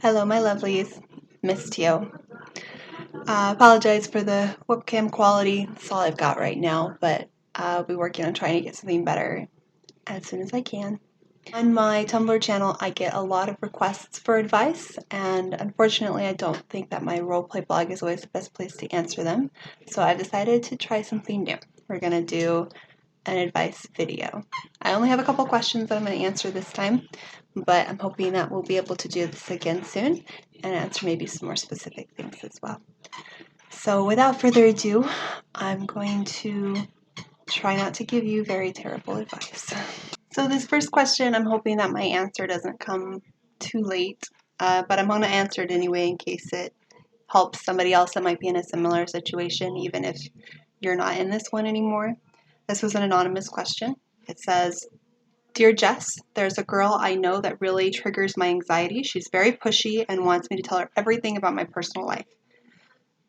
Hello, my lovelies. Missed you. Apologize for the webcam quality. That's all I've got right now, but I'll be working on trying to get something better as soon as I can. On my Tumblr channel, I get a lot of requests for advice, and unfortunately, I don't think that my roleplay blog is always the best place to answer them, so I decided to try something new. We're going to do an advice video. I only have a couple questions that I'm going to answer this time, but I'm hoping that we'll be able to do this again soon and answer maybe some more specific things as well. So without further ado, I'm going to try not to give you very terrible advice. So this first question, I'm hoping that my answer doesn't come too late, but I'm going to answer it anyway in case it helps somebody else that might be in a similar situation, even if you're not in this one anymore. This was an anonymous question. It says, "Dear Jess, there's a girl I know that really triggers my anxiety. She's very pushy and wants me to tell her everything about my personal life.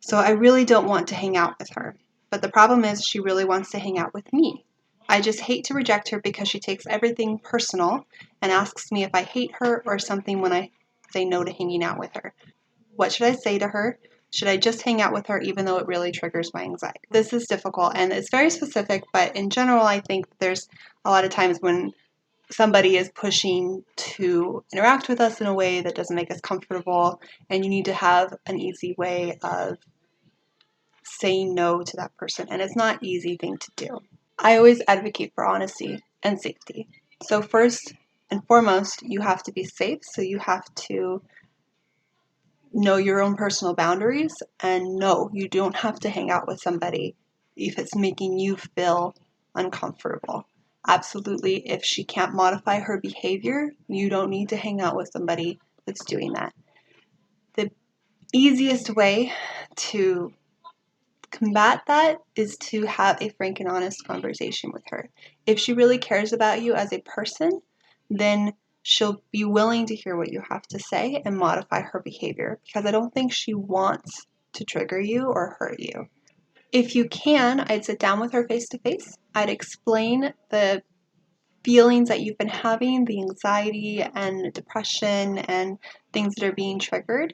So I really don't want to hang out with her. But the problem is she really wants to hang out with me. I just hate to reject her because she takes everything personal and asks me if I hate her or something when I say no to hanging out with her. What should I say to her? Should I just hang out with her even though it really triggers my anxiety?" This is difficult and it's very specific, but in general, I think there's a lot of times when somebody is pushing to interact with us in a way that doesn't make us comfortable, and you need to have an easy way of saying no to that person, and it's not an easy thing to do. I always advocate for honesty and safety. So first and foremost, you have to be safe, so you have to know your own personal boundaries, and no, you don't have to hang out with somebody if it's making you feel uncomfortable. Absolutely, if she can't modify her behavior, you don't need to hang out with somebody that's doing that. The easiest way to combat that is to have a frank and honest conversation with her. If she really cares about you as a person, then she'll be willing to hear what you have to say and modify her behavior, because I don't think she wants to trigger you or hurt you. If you can, I'd sit down with her face to face. I'd explain the feelings that you've been having, the anxiety and depression and things that are being triggered.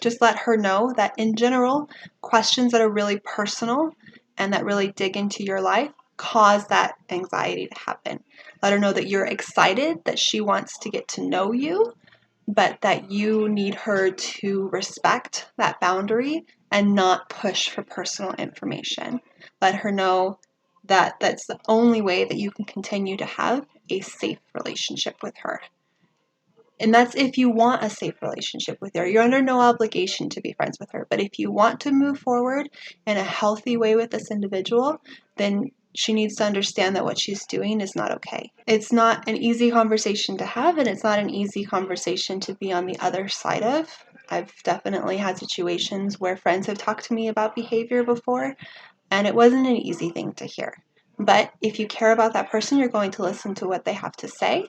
Just let her know that in general, questions that are really personal and that really dig into your life cause that anxiety to happen. Let her know that you're excited, that she wants to get to know you, but that you need her to respect that boundary and not push for personal information. Let her know that that's the only way that you can continue to have a safe relationship with her. And that's if you want a safe relationship with her. You're under no obligation to be friends with her. But if you want to move forward in a healthy way with this individual, then she needs to understand that what she's doing is not okay. It's not an easy conversation to have, and it's not an easy conversation to be on the other side of. I've definitely had situations where friends have talked to me about behavior before, and it wasn't an easy thing to hear. But if you care about that person, you're going to listen to what they have to say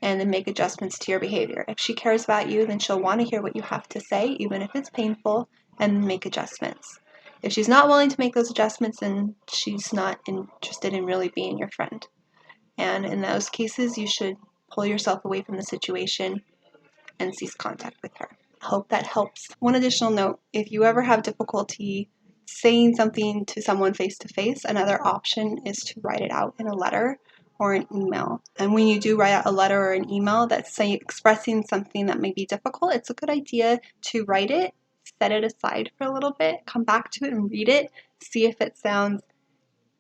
and then make adjustments to your behavior. If she cares about you, then she'll want to hear what you have to say, even if it's painful, and make adjustments. If she's not willing to make those adjustments, then she's not interested in really being your friend. And in those cases, you should pull yourself away from the situation and cease contact with her. I hope that helps. One additional note, if you ever have difficulty saying something to someone face to face, another option is to write it out in a letter or an email. And when you do write out a letter or an email that's expressing something that may be difficult, it's a good idea to write it, set it aside for a little bit, come back to it and read it, see if it sounds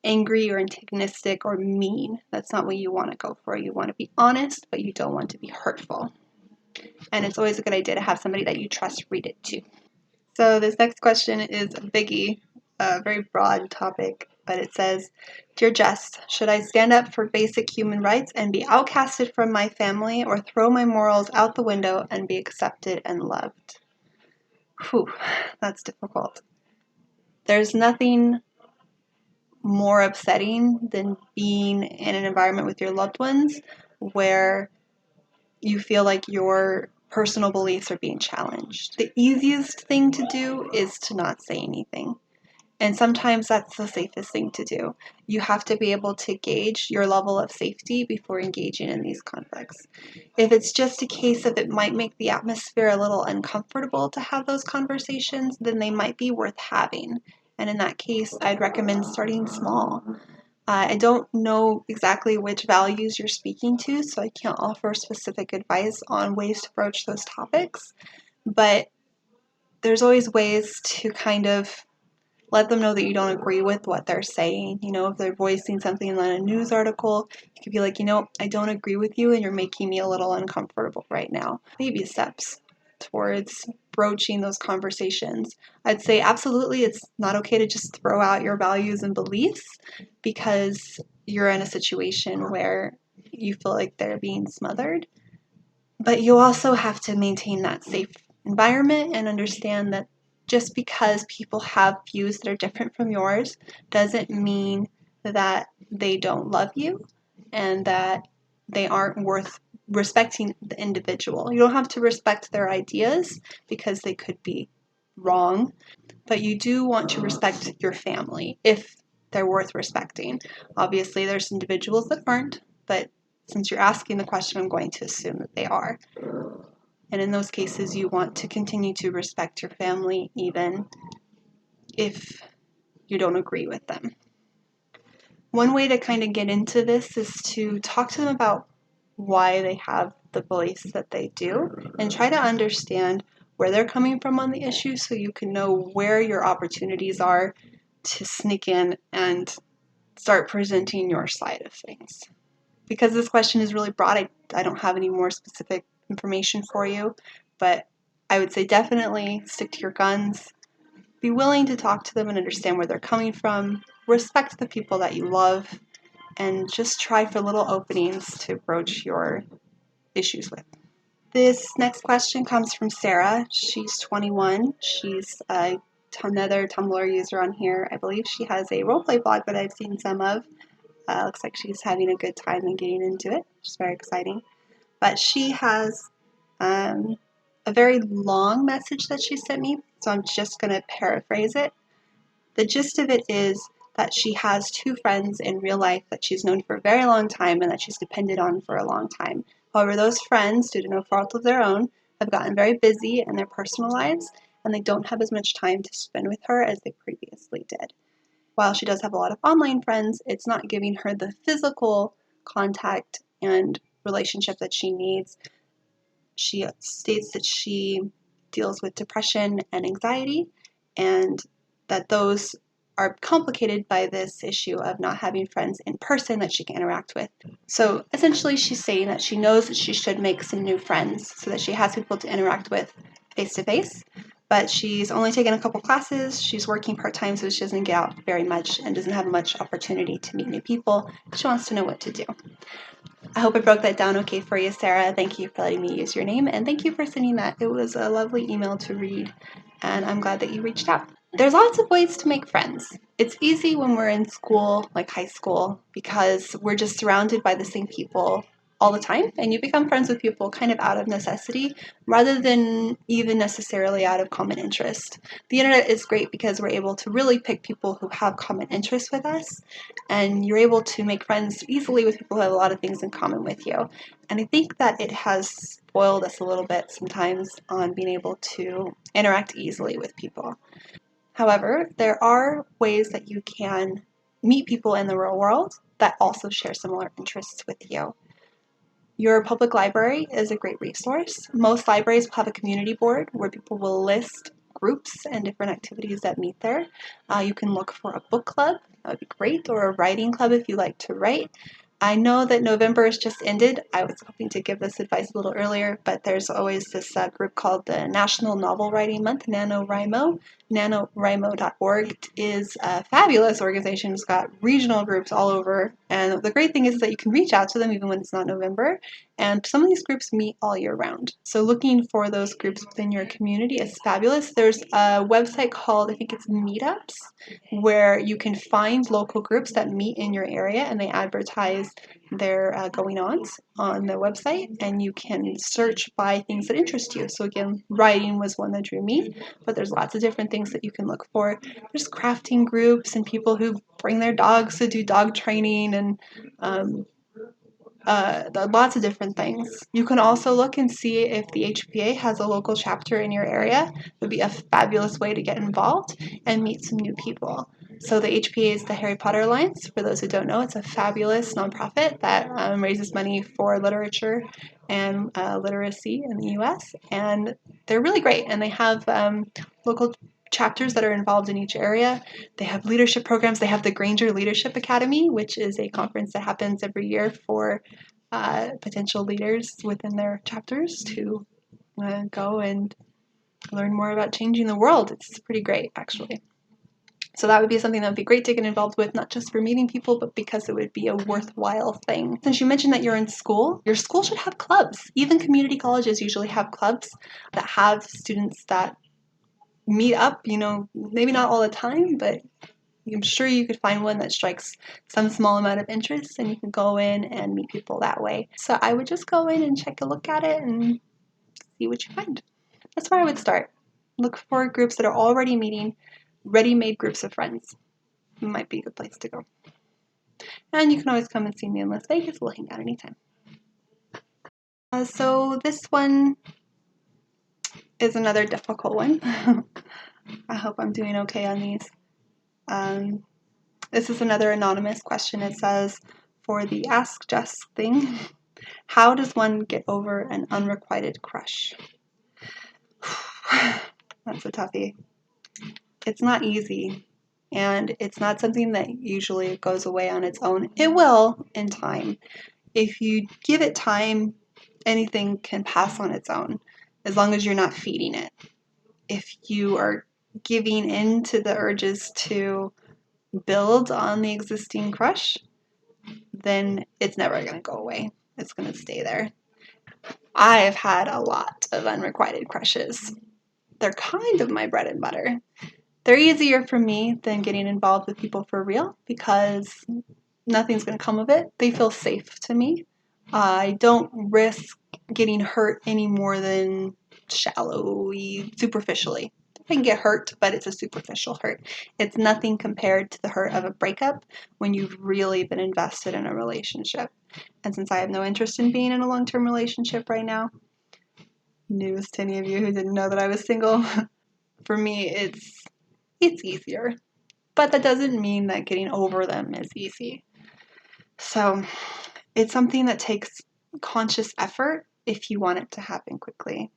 angry or antagonistic or mean. That's not what you want to go for. You want to be honest, but you don't want to be hurtful. And it's always a good idea to have somebody that you trust read it to. So this next question is a biggie, a very broad topic, but it says, "Dear Jess, should I stand up for basic human rights and be outcasted from my family, or throw my morals out the window and be accepted and loved?" Whew, that's difficult. There's nothing more upsetting than being in an environment with your loved ones where you feel like your personal beliefs are being challenged. The easiest thing to do is to not say anything. And sometimes that's the safest thing to do. You have to be able to gauge your level of safety before engaging in these conflicts. If it's just a case of it might make the atmosphere a little uncomfortable to have those conversations, then they might be worth having. And in that case, I'd recommend starting small. I don't know exactly which values you're speaking to, so I can't offer specific advice on ways to broach those topics, but there's always ways to kind of let them know that you don't agree with what they're saying. You know, if they're voicing something in a news article, you could be like, I don't agree with you and you're making me a little uncomfortable right now. Baby steps towards broaching those conversations. I'd say absolutely it's not okay to just throw out your values and beliefs because you're in a situation where you feel like they're being smothered. But you also have to maintain that safe environment and understand that just because people have views that are different from yours doesn't mean that they don't love you and that they aren't worth respecting the individual. You don't have to respect their ideas because they could be wrong, but you do want to respect your family if they're worth respecting. Obviously, there's individuals that aren't, but since you're asking the question, I'm going to assume that they are. And in those cases, you want to continue to respect your family even if you don't agree with them. One way to kind of get into this is to talk to them about why they have the beliefs that they do and try to understand where they're coming from on the issue so you can know where your opportunities are to sneak in and start presenting your side of things. Because this question is really broad, I don't have any more specific information for you, but I would say definitely stick to your guns. Be willing to talk to them and understand where they're coming from. Respect the people that you love, and just try for little openings to broach your issues with. This next question comes from Sarah. She's 21. She's another Tumblr user on here. I believe she has a roleplay blog that I've seen some of. Looks like she's having a good time and getting into it, which is very exciting. But she has a very long message that she sent me, so I'm just going to paraphrase it. The gist of it is that she has two friends in real life that she's known for a very long time and that she's depended on for a long time. However, those friends, due to no fault of their own, have gotten very busy in their personal lives, and they don't have as much time to spend with her as they previously did. While she does have a lot of online friends, it's not giving her the physical contact and relationship that she needs. She states that she deals with depression and anxiety, and that those are complicated by this issue of not having friends in person that she can interact with. So essentially she's saying that she knows that she should make some new friends so that she has people to interact with face to face, but she's only taken a couple classes, she's working part-time, so she doesn't get out very much and doesn't have much opportunity to meet new people. She wants to know what to do. I hope I broke that down okay for you, Sarah. Thank you for letting me use your name, and thank you for sending that. It was a lovely email to read, and I'm glad that you reached out. There's lots of ways to make friends. It's easy when we're in school, like high school, because we're just surrounded by the same people all the time, and you become friends with people kind of out of necessity rather than even necessarily out of common interest. The internet is great because we're able to really pick people who have common interests with us, and you're able to make friends easily with people who have a lot of things in common with you. And I think that it has spoiled us a little bit sometimes on being able to interact easily with people. However, there are ways that you can meet people in the real world that also share similar interests with you. Your public library is a great resource. Most libraries will have a community board where people will list groups and different activities that meet there. You can look for a book club, that would be great, or a writing club if you like to write. I know that November has just ended. I was hoping to give this advice a little earlier, but there's always this group called the National Novel Writing Month, Nanowrimo. Nanowrimo.org is a fabulous organization. It's got regional groups all over, and the great thing is that you can reach out to them even when it's not November, and some of these groups meet all year round. So looking for those groups within your community is fabulous. There's a website called, I think it's Meetups, where you can find local groups that meet in your area and they advertise their going-ons. on the website, and you can search by things that interest you. So again, writing was one that drew me, but there's lots of different things that you can look for. There's crafting groups and people who bring their dogs to do dog training, and lots of different things. You can also look and see if the HPA has a local chapter in your area. It would be a fabulous way to get involved and meet some new people. So the HPA is the Harry Potter Alliance. For those who don't know, it's a fabulous nonprofit that raises money for literature and literacy in the US. And they're really great. And they have local chapters that are involved in each area. They have leadership programs. They have the Granger Leadership Academy, which is a conference that happens every year for potential leaders within their chapters to go and learn more about changing the world. It's pretty great, actually. So that would be something that would be great to get involved with, not just for meeting people, but because it would be a worthwhile thing. Since you mentioned that you're in school, your school should have clubs. Even community colleges usually have clubs that have students that meet up, maybe not all the time, but I'm sure you could find one that strikes some small amount of interest, and you can go in and meet people that way. So I would just go in and take a look at it and see what you find. That's where I would start. Look for groups that are already meeting, ready-made groups of friends. It might be a good place to go. And you can always come and see me in Las Vegas. We'll hang out anytime. So this one is another difficult one. I hope I'm doing okay on these. This is another anonymous question. It says, for the Ask Jess thing, how does one get over an unrequited crush? That's a toughie. It's not easy, and it's not something that usually goes away on its own. It will in time. If you give it time, anything can pass on its own, as long as you're not feeding it. If you are giving in to the urges to build on the existing crush, then it's never going to go away. It's going to stay there. I've had a lot of unrequited crushes. They're kind of my bread and butter. They're easier for me than getting involved with people for real because nothing's going to come of it. They feel safe to me. I don't risk getting hurt any more than shallowly, superficially. I can get hurt, but it's a superficial hurt. It's nothing compared to the hurt of a breakup when you've really been invested in a relationship. And since I have no interest in being in a long-term relationship right now, news to any of you who didn't know that I was single, for me it's easier. But that doesn't mean that getting over them is easy. So it's something that takes conscious effort if you want it to happen quickly.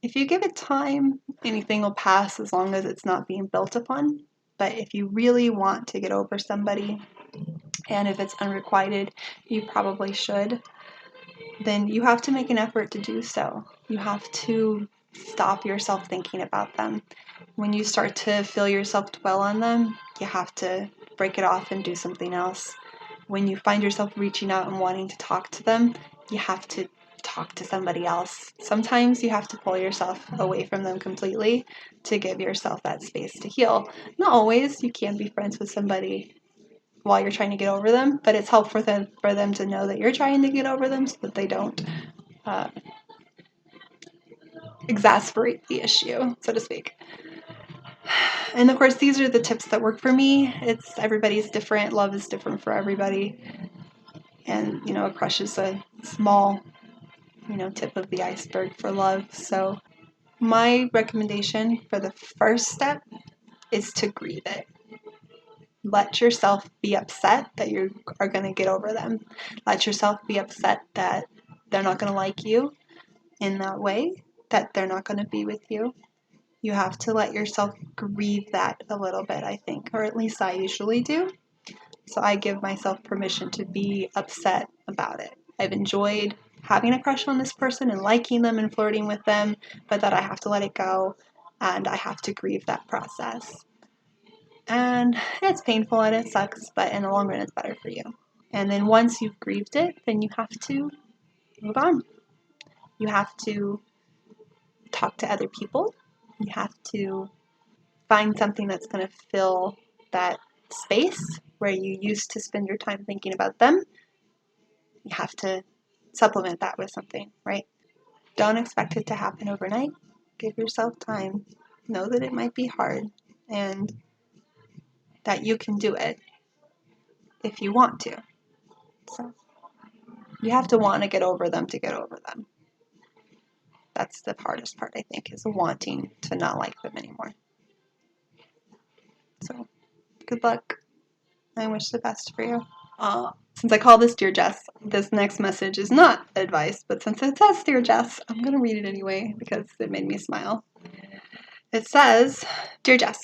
If you give it time, anything will pass as long as it's not being built upon. But if you really want to get over somebody, and if it's unrequited, you probably should, then you have to make an effort to do so. You have to stop yourself thinking about them. When you start to feel yourself dwell on them, you have to break it off and do something else. When you find yourself reaching out and wanting to talk to them, you have to talk to somebody else. Sometimes you have to pull yourself away from them completely to give yourself that space to heal. Not always. You can be friends with somebody while you're trying to get over them, but it's helpful for them to know that you're trying to get over them so that they don't exasperate the issue, so to speak. And of course, these are the tips that work for me. Everybody's different. Love is different for everybody. And, a crush is a small, tip of the iceberg for love. So my recommendation for the first step is to grieve it. Let yourself be upset that you are going to get over them. Let yourself be upset that they're not going to like you in that way, that they're not going to be with you. You have to let yourself grieve that a little bit, I think, or at least I usually do. So I give myself permission to be upset about it. I've enjoyed having a crush on this person and liking them and flirting with them, but that I have to let it go and I have to grieve that process. And it's painful and it sucks, but in the long run, it's better for you. And then once you've grieved it, then you have to move on. You have to talk to other people. You have to find something that's going to fill that space where you used to spend your time thinking about them. You have to supplement that with something, right? Don't expect it to happen overnight. Give yourself time. Know that it might be hard and that you can do it if you want to. So you have to want to get over them to get over them. That's the hardest part, I think, is wanting to not like them anymore. So good luck. I wish the best for you. Since I call this Dear Jess, this next message is not advice, but since it says Dear Jess, I'm going to read it anyway because it made me smile. It says, Dear Jess,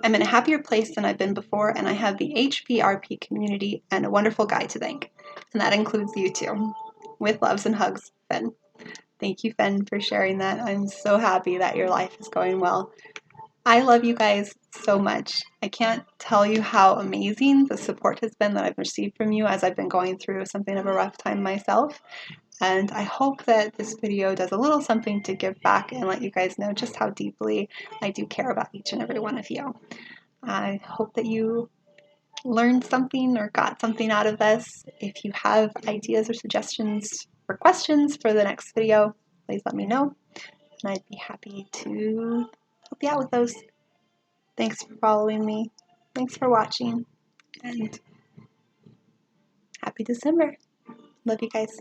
I'm in a happier place than I've been before, and I have the HPRP community and a wonderful guy to thank. And that includes you too. With loves and hugs, Finn. Thank you, Finn, for sharing that. I'm so happy that your life is going well. I love you guys so much. I can't tell you how amazing the support has been that I've received from you as I've been going through something of a rough time myself. And I hope that this video does a little something to give back and let you guys know just how deeply I do care about each and every one of you. I hope that you learned something or got something out of this. If you have ideas or suggestions or questions for the next video, please let me know, and I'd be happy to help you out with those. Thanks for following me. Thanks for watching, and happy December. Love you guys.